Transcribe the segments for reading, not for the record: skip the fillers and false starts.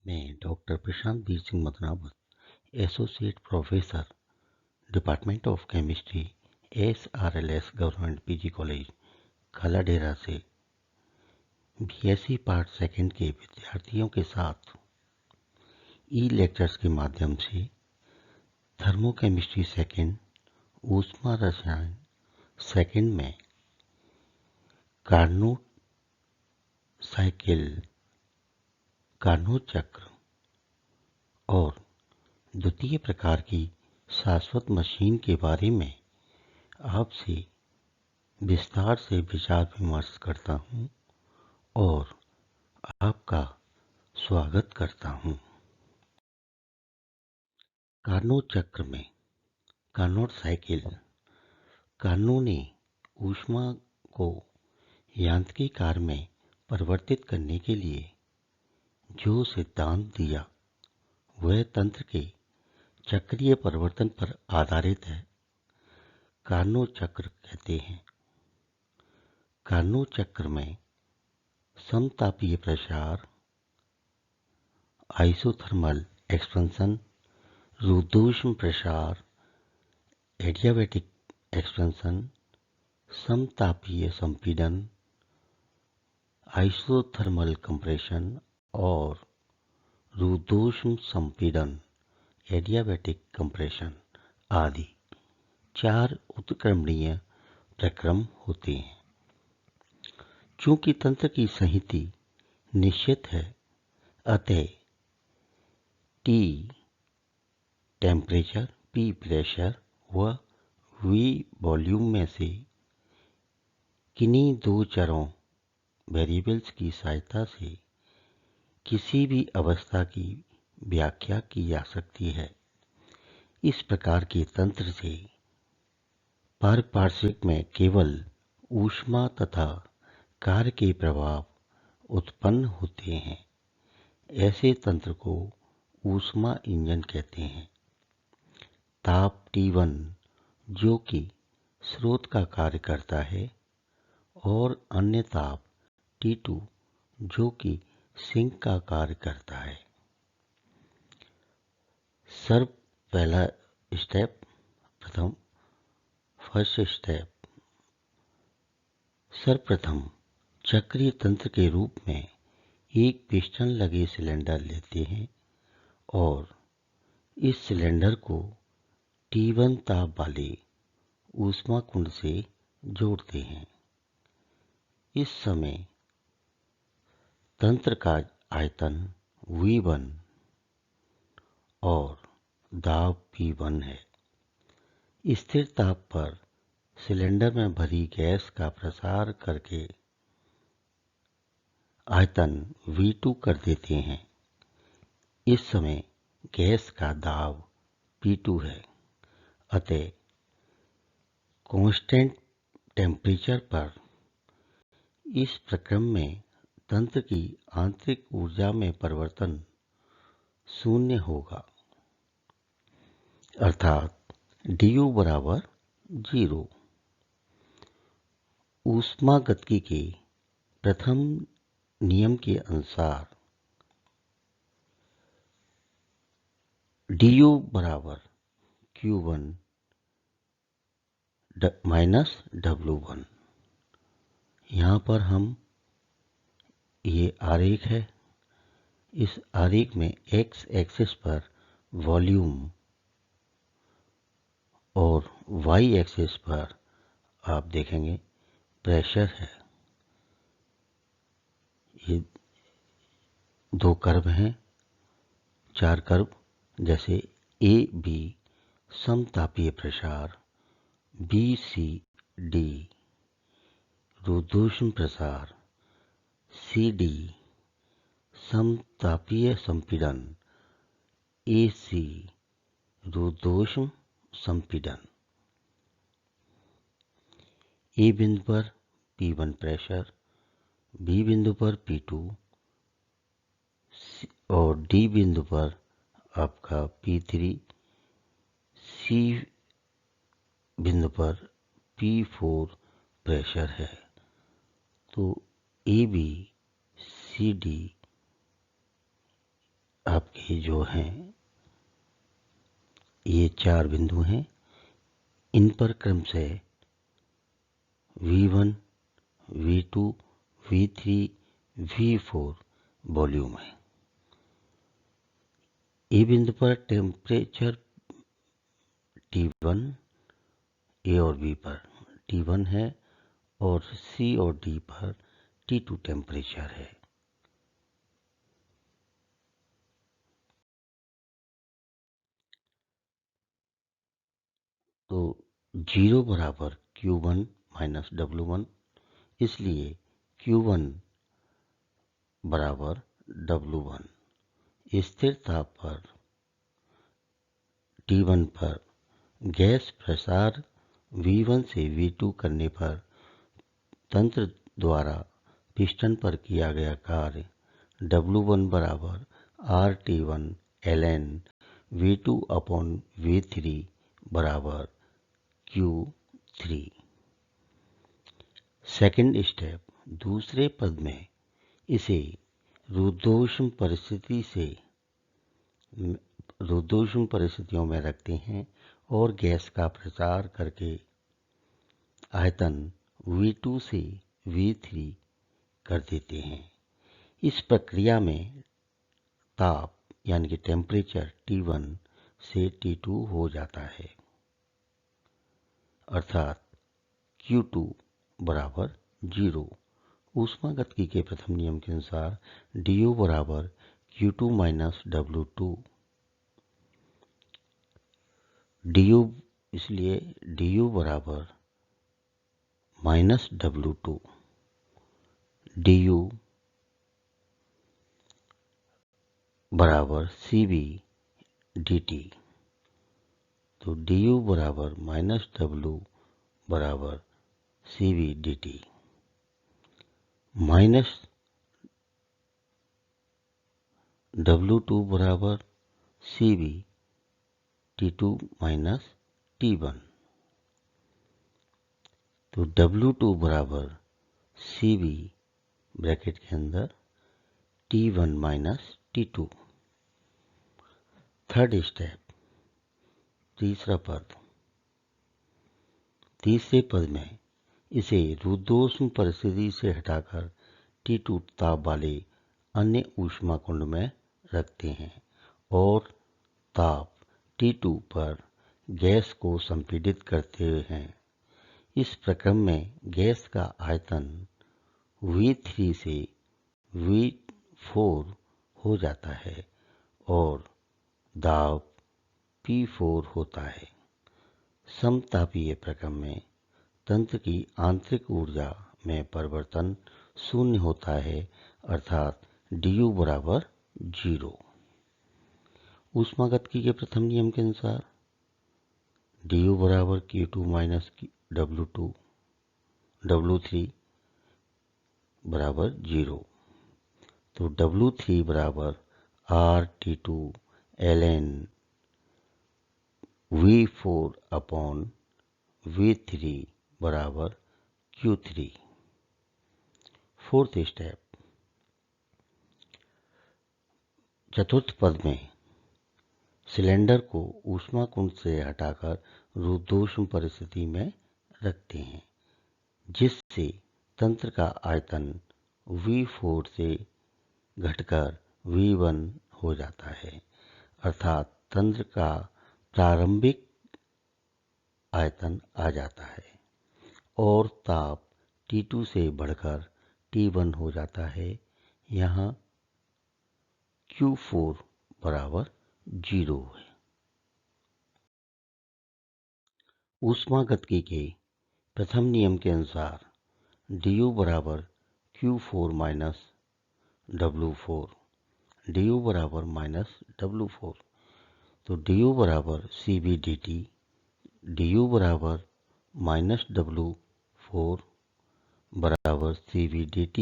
मैं doctor Prashant Veer Singh Madanawat, associate professor, department of chemistry, SRLS government PG college, Khaladera से BSc part second के विद्यार्थियों के साथ ई लेक्चर्स के माध्यम से थर्मोकेमिस्ट्री सेकंड, ऊष्मा रसायन सेकंड में कार्नोट साइकिल, कार्नोट चक्र और द्वितीय प्रकार की शाश्वत मशीन के बारे में आपसे विस्तार से विचार विमर्श करता हूं और आपका स्वागत करता हूं। कार्नोट चक्र में कार्नोट साइकिल, कार्नो ने ऊष्मा को यांत्रिकी कार्य में परिवर्तित करने के लिए जो सिद्धांत दिया वह तंत्र के चक्रीय परिवर्तन पर आधारित है। कार्नोट चक्र कहते हैं। कार्नोट चक्र में समतापीय प्रसार, आइसोथर्मल एक्सपेंशन, रुद्धोष्म प्रसार, एडियाबैटिक एक्सपेंशन, समतापीय संपीड़न, आइसोथर्मल कंप्रेशन और रुद्धोष्म संपीड़न, एडियाबैटिक कंप्रेशन आदि 4 उत्क्रमणीय प्रक्रम होते हैं। चूंकि तंत्र की संहति निश्चित है, अतः T टेम्परेचर, P प्रेशर व V वॉल्यूम में से किन्हीं दो चरों वेरिएबल्स की सहायता से किसी भी अवस्था की व्याख्या की जा सकती है। इस प्रकार के तंत्र से पारपार्श्विक में केवल ऊष्मा तथा कार्य के प्रभाव उत्पन्न होते हैं। ऐसे तंत्र को ऊष्मा इंजन कहते हैं। ताप T1 जो कि स्रोत का कार्य करता है और अन्य ताप T2 जो कि सिंक का कार्य करता है। पहला स्टेप, फर्स्ट स्टेप, सर्वप्रथम चक्रीय तंत्र के रूप में एक पिस्टन लगे सिलेंडर लेते हैं और इस सिलेंडर को T1 ताप वाले ऊष्मा कुंड से जोड़ते हैं। इस समय तंत्र का आयतन V1 और दाब P1 है। स्थिर ताप पर सिलेंडर में भरी गैस का प्रसार करके आयतन V2 कर देते हैं। इस समय गैस का दाब P2 है, अतः कांस्टेंट टेम्परेचर पर इस प्रक्रम में तंत्र की आंतरिक ऊर्जा में परिवर्तन शून्य होगा, अर्थात du बराबर 0। ऊष्मागतिकी के प्रथम नियम के अनुसार du बराबर Q1 माइनस W1। यहाँ पर हम ये आरेख है, इस आरेख में x एक्सिस पर वॉल्यूम और y एक्सिस पर आप देखेंगे प्रेशर है। ये दो कर्व हैं, 4 कर्व, जैसे A B समतापीय प्रसार, B C D रुद्धोष्म प्रसार, C D समतापीय संपीड़न, A C रुद्धोष्म संपीड़न। A बिंदु पर P1 प्रेशर, B बिंदु पर P2 और D बिंदु पर आपका P3, C बिंदु पर P4 प्रेशर है। तो AB, CD आपके जो हैं ये 4 बिंदु हैं, इन पर क्रमशः V1, V2, V3, V4 volume है। ए बिंदु पर टेम्परेचर T1, ए और बी पर T1 है और सी और डी पर T2 टेम्परेचर है। तो 0 बराबर Q1 माइनस W1, इसलिए Q1 बराबर W1। स्थिर ताप पर T1 पर गैस प्रसार V1 से V2 करने पर तंत्र द्वारा पिस्टन पर किया गया कार्य W1 बराबर RT1 ln V2 upon V3 बराबर Q3। सेकंड स्टेप, दूसरे पद में इसे रुद्धोष्म परिस्थितियों में रखते हैं और गैस का प्रसार करके आयतन V2 से V3 कर देते हैं। इस प्रक्रिया में ताप यानी कि टेम्परेचर T1 से T2 हो जाता है, अर्थात Q2 बराबर 0। ऊष्मागतिकी के प्रथम नियम के अनुसार du बराबर Q2 माइनस W2। du इसलिए du बराबर माइनस W2, du बराबर Cv dt। तो du बराबर माइनस W बराबर Cv dt माइनस W2 बराबर Cv T2 माइनस T1। तो W2 बराबर Cv ब्रैकेट के अंदर T1 minus T2। Third step, तीसरा पद, तीसरे पद में इसे रुद्धोष्म परिस्थिति से हटाकर T2 ताप वाले अन्य ऊष्मा कुंड में रखते हैं और ताप T2 पर गैस को संपीड़ित करते हैं। इस प्रक्रम में गैस का आयतन V3 से V4 हो जाता है और दाब P4 होता है। समतापीय प्रक्रम में तंत्र की आंतरिक ऊर्जा में परिवर्तन शून्य होता है, अर्थात du बराबर 0। ऊष्मागतिकी के प्रथम नियम के अनुसार du बराबर Q2 माइनस W3 बराबर 0। तो W3 बराबर RT2 ln V4 upon V3 बराबर Q3। फोर्थ स्टेप, चतुर्थ पद में सिलेंडर को ऊष्मा कुंड से हटाकर रुद्धोष्म परिस्थिति में रखते हैं, जिससे तंत्र का आयतन V4 से घटकर V1 हो जाता है, अर्थात तंत्र का प्रारंभिक आयतन आ जाता है और ताप T2 से बढ़कर T1 हो जाता है। यहाँ Q4 बराबर 0 है। ऊष्मागतिकी के प्रथम नियम के अनुसार du बराबर Q4 माइनस W4, du बराबर माइनस W4। तो du बराबर Cv dt, du बराबर माइनस W4 बराबर Cv dt।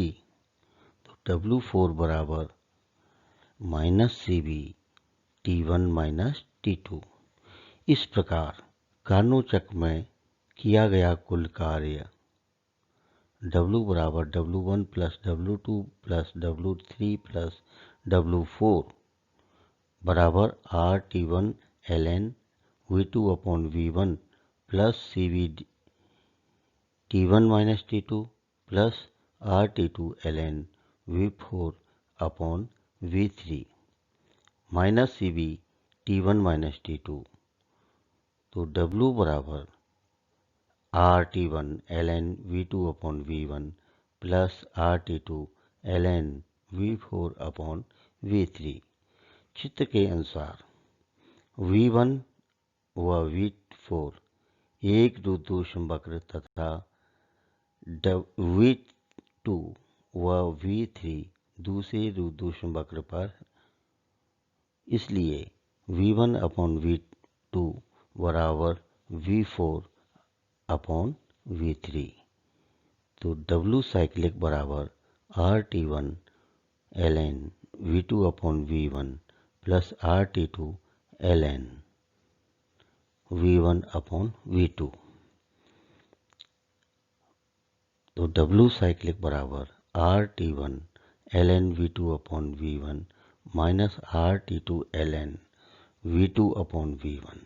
तो W4 बराबर minus Cv T1 minus T2। इस प्रकार कार्नोट चक्र में किया गया कुल कार्य W बराबर W1 plus W2 plus W3 plus W4 बराबर RT1 ln V2 upon V1 plus CV T1 minus T2 plus RT2 ln V4 upon V3 minus CV T1 minus T2। तो W बराबर RT1 ln V2 upon V1 plus RT2 ln V4 upon V3। चित्र के अनुसार V1 व V4 एक रुद्धोष्म वक्र तथा V2 व V3 दूसरे रुद्धोष्म वक्र पर, इसलिए V1 अपॉन V2 बराबर V4 अपॉन V3। तो W साइक्लिक बराबर RT1 ln V2 upon V1 plus RT2 ln V1 upon V2। तो W साइक्लिक बराबर RT1 ln V2 upon V1 minus RT2 ln V2 upon V1।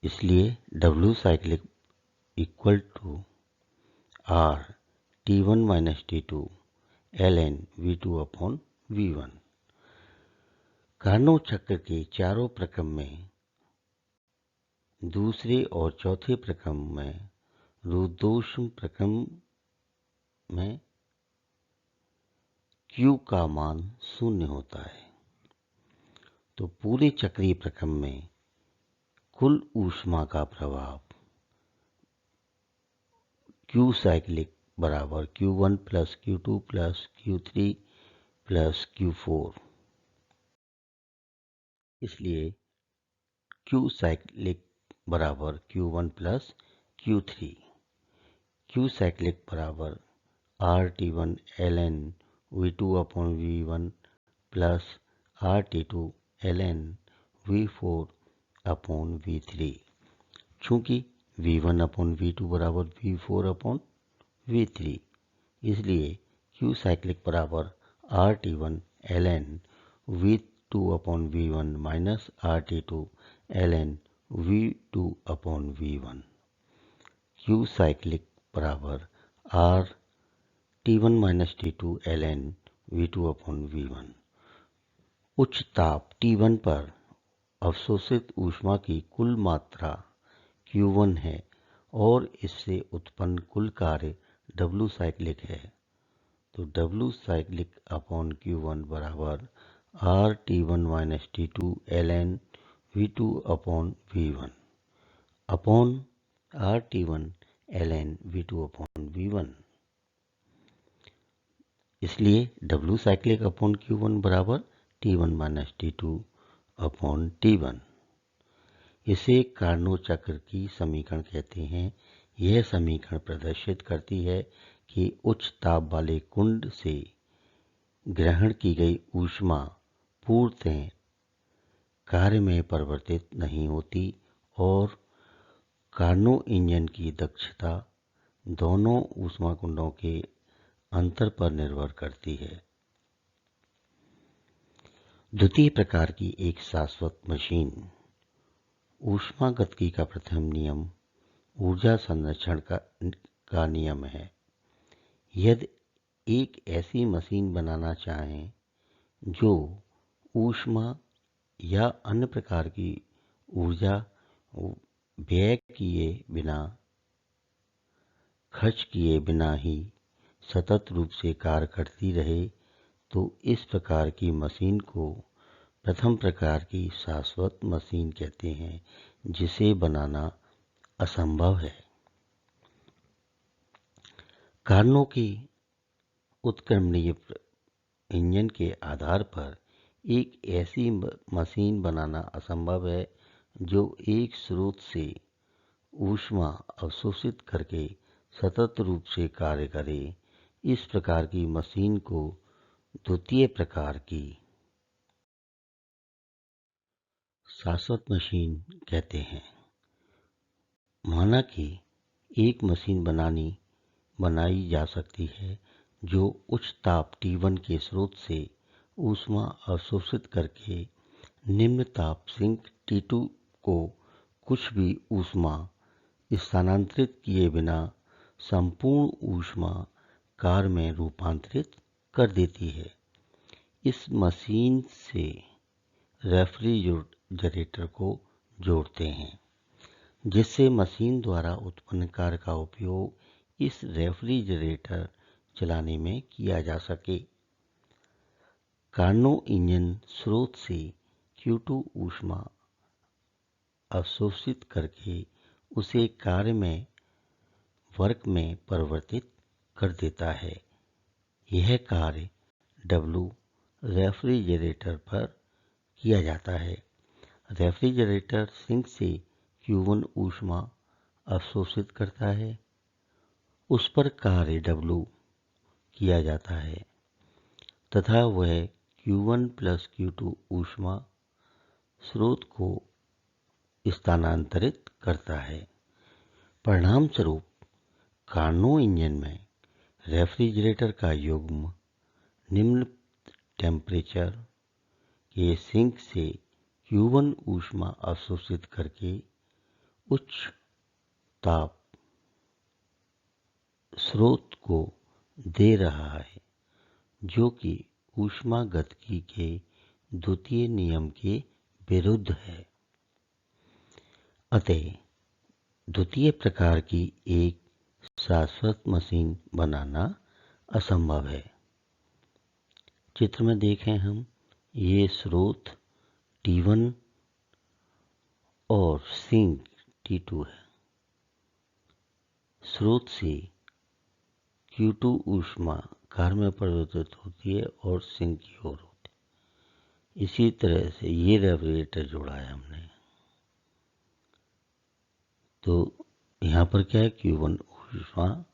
इसलिए W cyclic equal to R T1 minus T2 ln V2 upon V1। Carnot चक्र के चारों प्रक्रम में दूसरे और चौथे प्रक्रम में रुद्धोष्म प्रक्रम में Q का मान 0 होता है। तो पूरे चक्रीय प्रक्रम में कुल ऊष्मा का प्रभाव Q साइक्लिक बराबर Q1 plus Q2 plus Q3 plus Q4। इसलिए Q साइक्लिक बराबर Q1 plus Q3। Q cyclic बराबर RT1 ln V2 upon V1 plus RT2 ln V4 upon V3। चूँकि V1 अपॉन V2 बराबर V4 अपॉन V3, इसलिए Q cyclic बराबर RT1 ln V2 upon V1 minus RT2 ln V2 upon V1। Q cyclic बराबर RT1 minus T2 ln V2 upon V1। उच्च ताप T1 पर अवशोषित ऊष्मा की कुल मात्रा Q1 है और इससे उत्पन्न कुल कार्य W साइक्लिक है। तो W साइक्लिक अपॉन Q1 बराबर RT1 minus T2 ln V2 upon V1 upon RT1 ln V2 upon V1। इसलिए W साइक्लिक अपॉन Q1 बराबर T1 minus T2 upon T1। इसे कार्नोट चक्र की समीकरण कहते हैं। यह समीकरण प्रदर्शित करती है कि उच्च ताप वाले कुंड से ग्रहण की गई ऊष्मा पूर्णतः कार्य में परिवर्तित नहीं होती और कार्नोट इंजन की दक्षता दोनों ऊष्मा कुंडों के अंतर पर निर्भर करती है। द्वितीय प्रकार की एक शाश्वत मशीन। ऊष्मागतिकी का प्रथम नियम ऊर्जा संरक्षण का नियम है। यदि एक ऐसी मशीन बनाना चाहें जो ऊष्मा या अन्य प्रकार की ऊर्जा व्यय किए बिना, खर्च किए बिना ही सतत रूप से कार्य करती रहे, तो इस प्रकार की मशीन को प्रथम प्रकार की शाश्वत मशीन कहते हैं, जिसे बनाना असंभव है। कार्नोट की उत्क्रमणीय इंजन के आधार पर एक ऐसी मशीन बनाना असंभव है जो एक स्रोत से ऊष्मा अवशोषित करके सतत रूप से कार्य करे। इस प्रकार की मशीन को द्वितीय प्रकार की शाश्वत मशीन कहते हैं। माना कि एक मशीन बनाई जा सकती है जो उच्च ताप T1 के स्रोत से ऊष्मा अवशोषित करके निम्न ताप सिंक T2 को कुछ भी ऊष्मा स्थानांतरित किए बिना संपूर्ण ऊष्मा कार में रूपांतरित कर देती है। इस मशीन से रेफ्रिजरेटर को जोड़ते हैं, जिससे मशीन द्वारा उत्पन्न कार्य का उपयोग इस रेफ्रिजरेटर चलाने में किया जा सके। कार्नो इंजन स्रोत से Q2 ऊष्मा अवशोषित करके उसे कार्य में वर्क में परिवर्तित कर देता है। यह कार्य W रेफ्रिजरेटर पर किया जाता है। रेफ्रिजरेटर सिंक से Q1 ऊष्मा अवशोषित करता है, उस पर कार्य W किया जाता है तथा वह Q1 प्लस Q2 ऊष्मा स्रोत को स्थानांतरित करता है। परिणाम स्वरूप कार्नो इंजन में रेफ्रिजरेटर का युग्म निम्न टेम्परेचर के सिंक से Q1 ऊष्मा अवशोषित करके उच्च ताप स्रोत को दे रहा है, जो कि ऊष्मागतिकी के द्वितीय नियम के विरुद्ध है। अतः द्वितीय प्रकार की एक शाश्वत मशीन बनाना असंभव है। चित्र में देखें हम, ये स्रोत T1 और सिंक T2 है। स्रोत से Q2 ऊष्मा कार में परिवर्तित होती है और सिंक की ओर होती है। इसी तरह से ये रेफ्रिजरेटर जोड़ा है हमने, तो यहाँ पर क्या है, Q1 ऊष्मा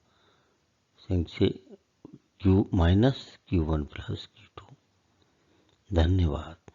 सिंक से Q- Q1 प्लस Q2। धन्यवाद।